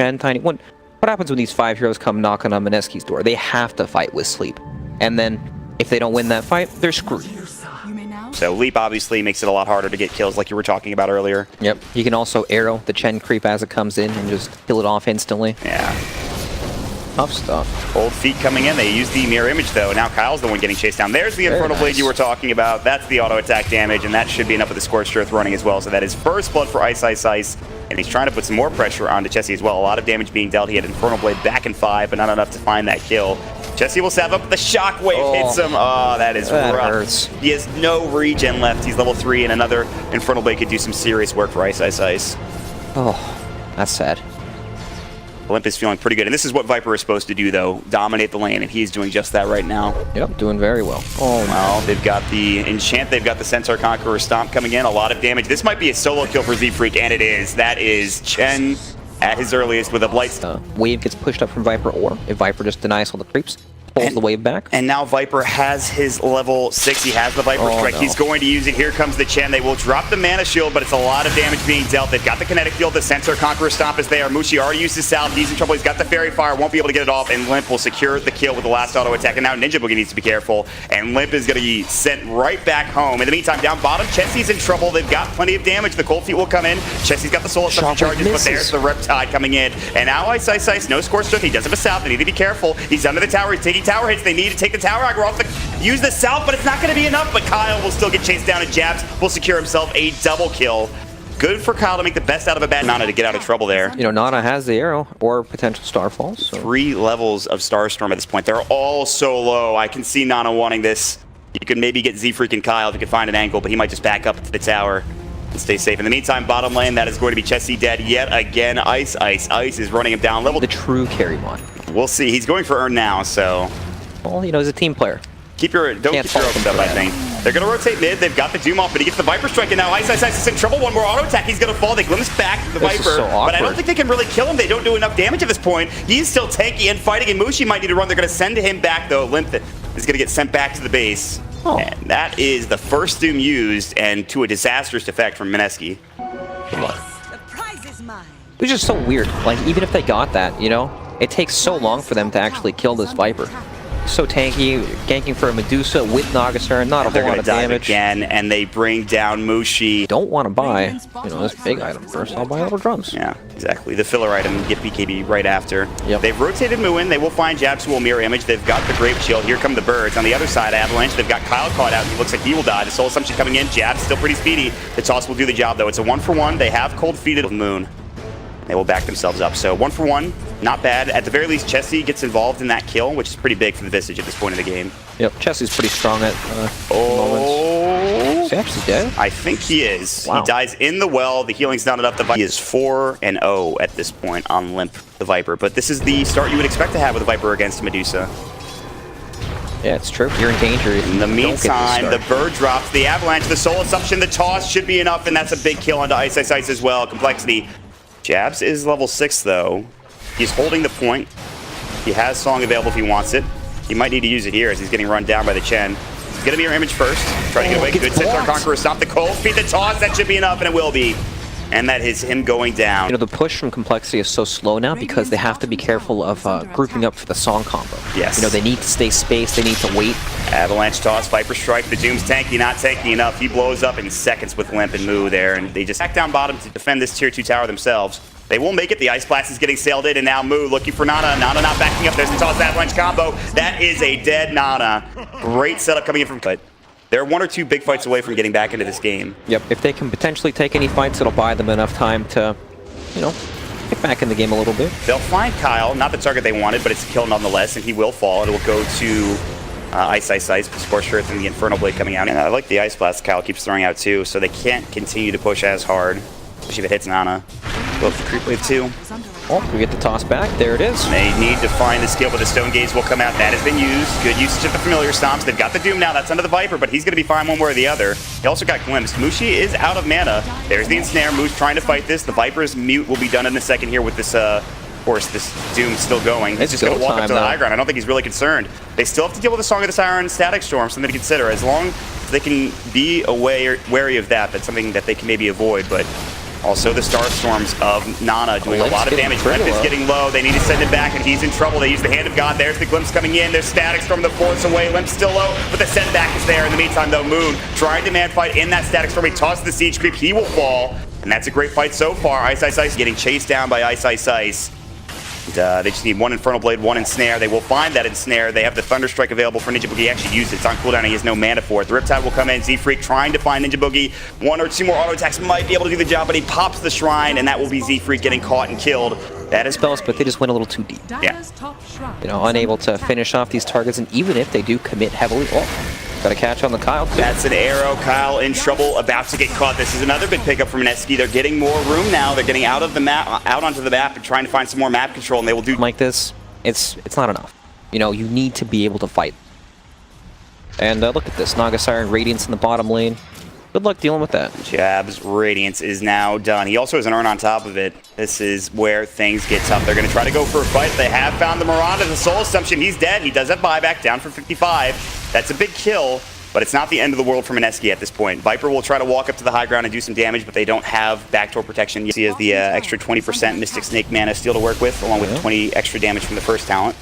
Chen, Tiny. What happens when these 5 heroes come knocking on Mineski's door? They have to fight with Sleep. And then, if they don't win that fight, they're screwed. So Limmp obviously makes it a lot harder to get kills like you were talking about earlier. Yep. You can also arrow the Chen creep as it comes in and just kill it off instantly. Yeah. Tough stuff. Old feet coming in. They use the mirror image though. Now Kyle's the one getting chased down. There's the Infernal Blade you were talking about. That's the auto attack damage, and that should be enough with the Scorched Earth running as well. So that is first blood for iceiceice, and he's trying to put some more pressure onto Chessie as well. A lot of damage being dealt. He had Infernal Blade back in 5, but not enough to find that kill. Chessie will stab up. The shockwave hits him. Oh, that is rough. Hurts. He has no regen left. He's level 3, and another Infernal Blade could do some serious work for iceiceice. Oh, that's sad. Limmp is feeling pretty good, and this is what Viper is supposed to do, though. Dominate the lane, and he's doing just that right now. Yep, doing very well. Oh, well, they've got the Enchant, they've got the Centaur Conqueror Stomp coming in. A lot of damage. This might be a solo kill for Zfreek, and it is. That is Chen at his earliest with a Blight. Wave gets pushed up from Viper, or if Viper just denies all the creeps, pulls the wave back. And now Viper has his level 6. He has the Viper Strike. No. He's going to use it. Here comes the Chen. They will drop the Mana Shield, but it's a lot of damage being dealt. They've got the Kinetic Field. The Centaur Conqueror Stomp is there. Mushi already used his salve. He's in trouble. He's got the Fairy Fire. Won't be able to get it off, and Limmp will secure the kill with the last auto attack. And now ninjaboogie needs to be careful, and Limmp is going to be sent right back home. In the meantime, down bottom, Chessie's in trouble. They've got plenty of damage. The Cold Feet will come in. Chessie's got the Soul Assumption charges, but there's the Riptide coming in. And now iceiceice, no Scorched Earth. He does have a salve. They need to be careful. He's under the tower. He's taking tower hits. They need to take the tower aggro off the use the south, but it's not going to be enough. But Kyle will still get chased down, and Jabz will secure himself a double kill. Good for Kyle to make the best out of a bad Nana to get out of trouble there. You know, Nana has the arrow or potential Starfall. So. 3 levels of Starstorm at this point. They're all so low. I can see Nana wanting this. You could maybe get Zfreek and Kyle if you could find an angle, but he might just back up to the tower and stay safe. In the meantime, bottom lane, that is going to be Chessie dead yet again. Ice is running him down level. The true carry mod. We'll see. He's going for Earn now, so. Well, you know, he's a team player. Don't keep your hopes up, I think. They're going to rotate mid. They've got the Doom off, but he gets the Viper Strike, and now iceiceice is in trouble. One more auto attack. He's going to fall. They glimpse back the Viper, so but I don't think they can really kill him. They don't do enough damage at this point. He's still tanky and fighting, and Mushi might need to run. They're going to send him back, though. Limmp is going to get sent back to the base. Oh. And that is the first Doom used, and to a disastrous effect from Mineski. The prize is mine. It was just so weird. Like, even if they got that, you know, it takes so long for them to actually kill this Viper. So tanky, ganking for a Medusa with Nagasur, not a whole lot of damage. Again, and they bring down Mushi. Don't want to buy, you know, this big item first. I'll buy little drums. Yeah, exactly. The filler item, get BKB right after. Yep. They've rotated Mu in. They will find Jabz, who will mirror image. They've got the Grape Shield. Here come the birds. On the other side, Avalanche. They've got Kyle caught out. He looks like he will die. The Soul Assumption coming in. Jabz still pretty speedy. The toss will do the job, though. It's a 1-for-1. They have cold feeted with Moon. They will back themselves up. So 1-for-1, not bad. At the very least, Chessie gets involved in that kill, which is pretty big for the Visage at this point in the game. Yep, Chessie's pretty strong at moments. Is he actually dead? I think he is. Wow. He dies in the well. The healing's not enough. He is 4-0 at this point on Limmp, the Viper. But this is the start you would expect to have with a Viper against Medusa. Yeah, it's true. You're in danger. In the meantime, the bird drops, the Avalanche, the Soul Assumption, the toss should be enough, and that's a big kill onto iceiceice as well. Complexity. Jabz is level 6, though. He's holding the point. He has Song available if he wants it. He might need to use it here as he's getting run down by the Chen. He's going to mirror image first. Trying to get away. Good Centaur Conqueror. Stop the cold. Feed the toss. That should be enough, and it will be. And that is him going down. You know, the push from Complexity is so slow now because they have to be careful of grouping up for the Song combo. Yes. You know, they need to stay spaced. They need to wait. Avalanche toss, Viper Strike. The Doom's tanky, not tanky enough. He blows up in seconds with Limmp and Mu there, and they just back down bottom to defend this tier 2 tower themselves. They will make it. The Ice Blast is getting sailed in, and now Mu looking for Nana. Nana not backing up. There's the toss Avalanche combo. That is a dead Nana. Great setup coming in from Cut. They're 1 or 2 big fights away from getting back into this game. Yep, if they can potentially take any fights, it'll buy them enough time to, you know, get back in the game a little bit. They'll find Kyle, not the target they wanted, but it's a kill nonetheless, and he will fall. It will go to iceiceice, Scorched Earth, and the Infernal Blade coming out. And I like the Ice Blast Kyle keeps throwing out too, so they can't continue to push as hard, especially if it hits Nana. Go for Creep Wave 2. Oh, we get the toss back. There it is. They need to find the skill, but the Stone Gaze will come out. That has been used. Good usage of the familiar stomps. They've got the Doom now. That's under the Viper, but he's going to be fine one way or the other. He also got glimpsed. Mushi is out of mana. There's the Ensnare. Mu's trying to fight this. The Viper's mute will be done in a second here with this, of course, this Doom still going. He's just going to walk up to the high ground. I don't think he's really concerned. They still have to deal with the Song of the Siren and Static Storm, something to consider. As long as they can be wary of that, that's something that they can maybe avoid, but Also, the Star Storms of Nana doing a lot of damage. Limmp is getting low. They need to send him back, and he's in trouble. They use the Hand of God. There's the Glimpse coming in. There's Static Storm, the force away. Limp's still low, but the send back is there. In the meantime, though, Moon trying to man fight in that Static Storm. He tosses the Siege Creep. He will fall, and that's a great fight so far. iceiceice getting chased down by iceiceice. They just need one Infernal Blade, one Ensnare. They will find that Ensnare. They have the Thunderstrike available for ninjaboogie. He actually used it. It's on cooldown. He has no mana for it. The Riptide will come in. Zfreek trying to find ninjaboogie. One or two more auto attacks might be able to do the job, but he pops the Shrine, and that will be Zfreek getting caught and killed. That is spells, but they just went a little too deep. Yeah. You know, unable to finish off these targets, and even if they do commit heavily, gotta catch on the coL too. That's an arrow. coL in trouble, about to get caught. This is another big pickup from Mineski. They're getting more room now. They're getting out of the map, out onto the map, and trying to find some more map control. And they will do like this. It's not enough. You know, you need to be able to fight. And look at this, Naga Siren Radiance in the bottom lane. Good luck dealing with that. Jabz Radiance is now done. He also has an urn on top of it. This is where things get tough. They're going to try to go for a fight. They have found the Miranda, the Soul Assumption. He's dead. He does have buyback, down for 55. That's a big kill, but it's not the end of the world for Mineski at this point. Viper will try to walk up to the high ground and do some damage, but they don't have backdoor protection. You see, he has the extra 20% Mystic Snake mana steel to work with, along with 20 extra damage from the first talent.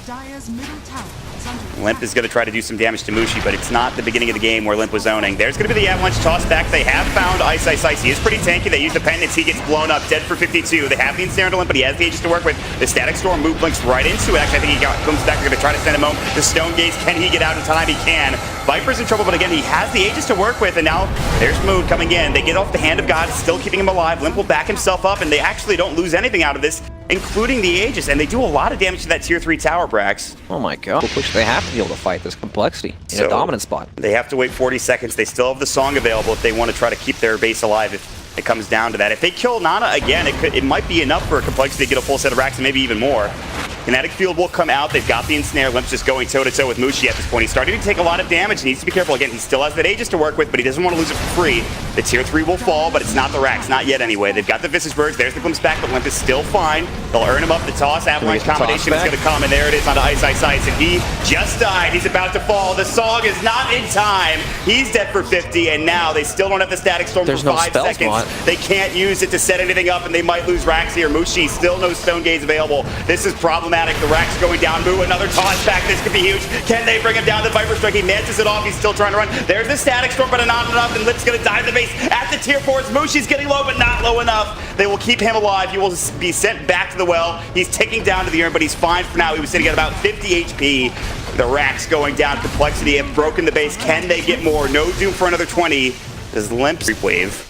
Limmp is going to try to do some damage to Mushi, but it's not the beginning of the game where Limmp was zoning. There's going to be the Avalanche toss back. They have found iceiceice. He is pretty tanky. They use the pendants. He gets blown up, dead for 52. They have the Ensnare to Limmp, but he has the Aegis to work with. The Static Storm move blinks right into it. Actually, I think he comes back. They're going to try to send him home. The Stone Gaze, can he get out in time? He can. Viper's in trouble, but again, he has the Aegis to work with, and now there's Moon coming in. They get off the Hand of God, still keeping him alive. Limmp will back himself up, and they actually don't lose anything out of this, including the Aegis, and they do a lot of damage to that tier 3 tower, Brax. Oh my god. They have to be able to fight this complexity in a dominant spot. They have to wait 40 seconds. They still have the song available if they want to try to keep their base alive if it comes down to that. If they kill Nana again, it might be enough for a complexity to get a full set of racks and maybe even more. Kinetic Field will come out. They've got the Ensnare. Limp's just going toe-to-toe with Mushi at this point. He's starting to take a lot of damage. He needs to be careful. Again, he still has that Aegis to work with, but he doesn't want to lose it for free. The tier 3 will fall, but it's not the racks. Not yet, anyway. They've got the Visage. There's the Glimpse back, but Limmp is still fine. They'll earn him up. The toss Avalanche combination is going to come, and there it is onto iceiceice, and he just died. He's about to fall. The song is not in time. He's dead for 50, and now they still don't have the Static Storm for 5 seconds. They can't use it to set anything up, and they might lose racks here. Mushi, still no Stone Gaze available. This is problematic. The racks going down. Moo, another toss back. This could be huge. Can they bring him down? The Viper Strike. He mantis it off. He's still trying to run. There's the Static Storm, but not enough. And Limp's going to dive the base at the tier 4s. Mushi's getting low, but not low enough. They will keep him alive. He will be sent back to the well. He's ticking down to the urn, but he's fine for now. He was sitting at about 50 HP. The racks going down. Complexity have broken the base. Can they get more? No Doom for another 20. Does Limmp creep wave?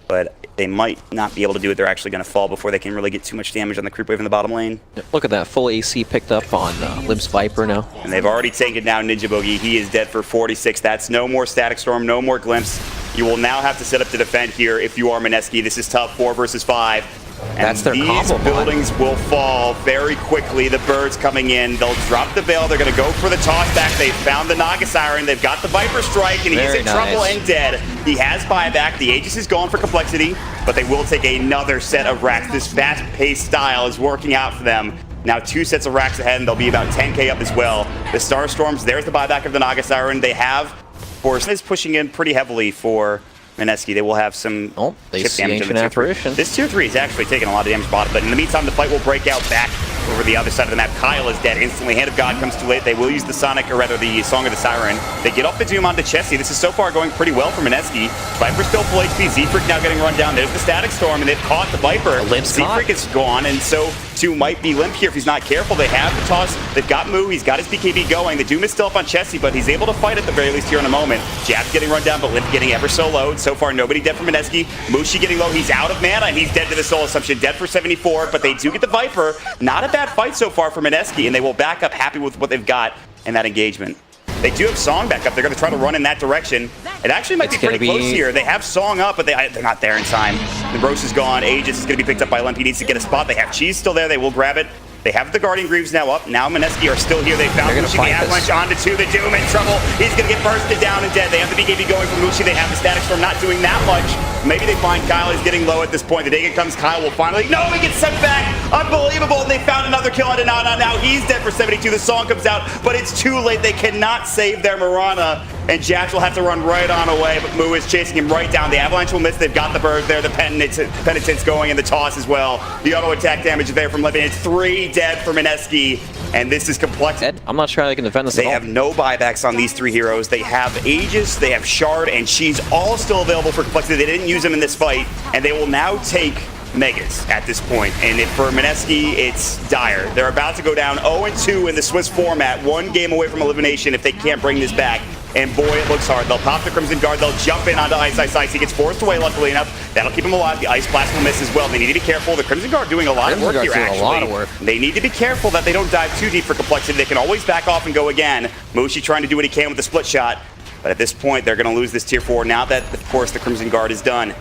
But they might not be able to do it. They're actually going to fall before they can really get too much damage on the creep wave in the bottom lane. Look at that, full AC picked up on Limp's Viper now. And they've already taken down ninjaboogie. He is dead for 46. That's no more Static Storm, no more Glimpse. You will now have to set up to defend here if you are Mineski. This is tough, 4 versus 5. And that's their these buildings will fall very quickly. The birds coming in. They'll drop the veil. They're going to go for the toss back. They've found the Naga Siren. They've got the Viper Strike, and he's in trouble and dead. He has buyback. The Aegis is gone for complexity, but they will take another set of racks. This fast-paced style is working out for them. Now 2 sets of racks ahead, and they'll be about 10k up as well. The Star Storms, there's the buyback of the Naga Siren. They have, of course, is pushing in pretty heavily for Mineski. They will have some chip damage in the tier 3. This tier 3 is actually taking a lot of damage bottom, but in the meantime, the fight will break out back over the other side of the map. coL is dead instantly. Hand of God comes too late. They will use the Sonic, or rather the Song of the Siren. They get off the Doom onto Chessie. This is so far going pretty well for Mineski. Viper still full HP. Zfreek now getting run down. There's the Static Storm, and they've caught the Viper. Zfreek is gone, and so too might be Limmp here if he's not careful. They have the toss. They've got Moo. He's got his BKB going. The Doom is still up on Chessie, but he's able to fight at the very least here in a moment. Jabz getting run down, but Limmp getting ever so low. So far, nobody dead for Mineski. Mushi getting low. He's out of mana, and he's dead to the Soul Assumption. Dead for 74, but they do get the Viper. Not a bad fight so far for Mineski, and they will back up happy with what they've got in that engagement. They do have Song back up. They're going to try to run in that direction. It actually might be pretty close here. They have Song up, but they're not there in time. The Gross is gone. Aegis is going to be picked up by Limmp. He needs to get a spot. They have Cheese still there. They will grab it. They have the Guardian Greaves now up. Now Mineski are still here. They found Mushi. The Avalanche onto 2. The Doom in trouble. He's going to get bursted down and dead. They have the BKB going for Mushi. They have the Static Storm not doing that much. Maybe they find coL is getting low at this point. The Vega comes, coL will finally... No, he gets sent back! Unbelievable! And they found another kill on Nana. Now he's dead for 72. The song comes out, but it's too late. They cannot save their Mirana. And Jabz will have to run right on away, but Mu is chasing him right down. The Avalanche will miss. They've got the bird there. The penitence going and the toss as well. The auto attack damage there from Limmp. It's 3 dead for Mineski. And this is complex. I'm not sure how they can defend this They at all. have no buybacks on these 3 heroes. They have Aegis, they have Shard, and She's all still available for complexity. They didn't use them in this fight, and they will now take Megas at this point. And for Mineski, it's dire. They're about to go down 0-2 in the Swiss format, 1 game away from elimination if they can't bring this back. And boy, it looks hard. They'll pop the Crimson Guard. They'll jump in onto iceiceice. He gets forced away, luckily enough. That'll keep him alive. The Ice Blast will miss as well. They need to be careful. The Crimson Guard doing a lot of work here, actually. A lot of work. They need to be careful that they don't dive too deep for complexity. They can always back off and go again. Mushi trying to do what he can with the split shot. But at this point, they're going to lose this tier 4 now that, of course, the Crimson Guard is done.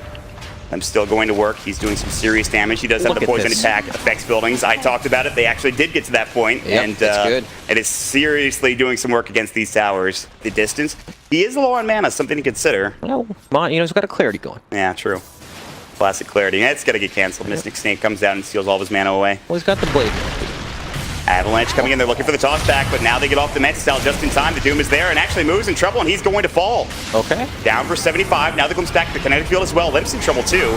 I'm still going to work. He's doing some serious damage. He does have the poison attack affects buildings. I talked about it. They actually did get to that point. Yep, and that's good. It is seriously doing some work against these towers. The distance. He is low on mana, something to consider. Well, he's got a clarity going. Yeah, true. Classic clarity. It's got to get canceled. Mystic Snake comes down and steals all of his mana away. Well, he's got the blade. Avalanche coming in, they're looking for the toss back, but now they get off the Met style just in time. The Doom is there and actually moves in trouble, and he's going to fall. Okay. Down for 75. Now the Glimpse back to the kinetic field as well. Limp's in trouble too.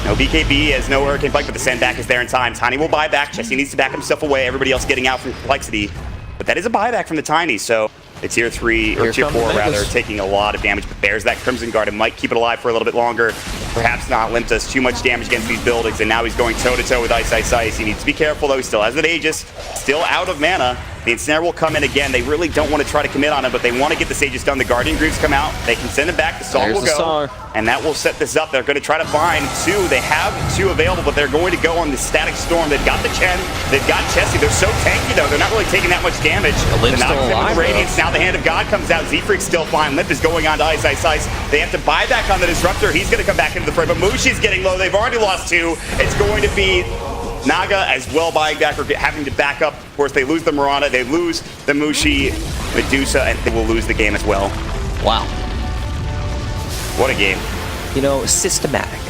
No BKB has no Hurricane Bike, but the send back is there in time. Tiny will buy back. Chessie needs to back himself away. Everybody else getting out from complexity. But that is a buyback from the Tiny, so the tier 3, or tier 4 rather, taking a lot of damage, but bears that Crimson Guard and might keep it alive for a little bit longer. Perhaps not. Limmp does too much damage against these buildings, and now he's going toe-to-toe with iceiceice. He needs to be careful, though. He still has that Aegis, still out of mana. The Ensnare will come in again. They really don't want to try to commit on him, but they want to get this Aegis done. The Guardian Greaves come out. They can send him back. The Song will go, and that will set this up. They're going to try to find 2. They have 2 available, but they're going to go on the Static Storm. They've got the Chen. They've got Chessie. They're so tanky, though. They're not really taking that much damage. Limp's still alive, Radiance. Now the Hand of God comes out. Zfreek's still fine. Limmp is going on to iceiceice. They have to buy back on the Disruptor. He's going to come back into the fray, but Mushi's getting low. They've already lost 2. It's going to be Naga as well buying back or having to back up. Of course, they lose the Mirana, they lose the Mushi, Medusa, and they will lose the game as well. Wow. What a game. Systematic.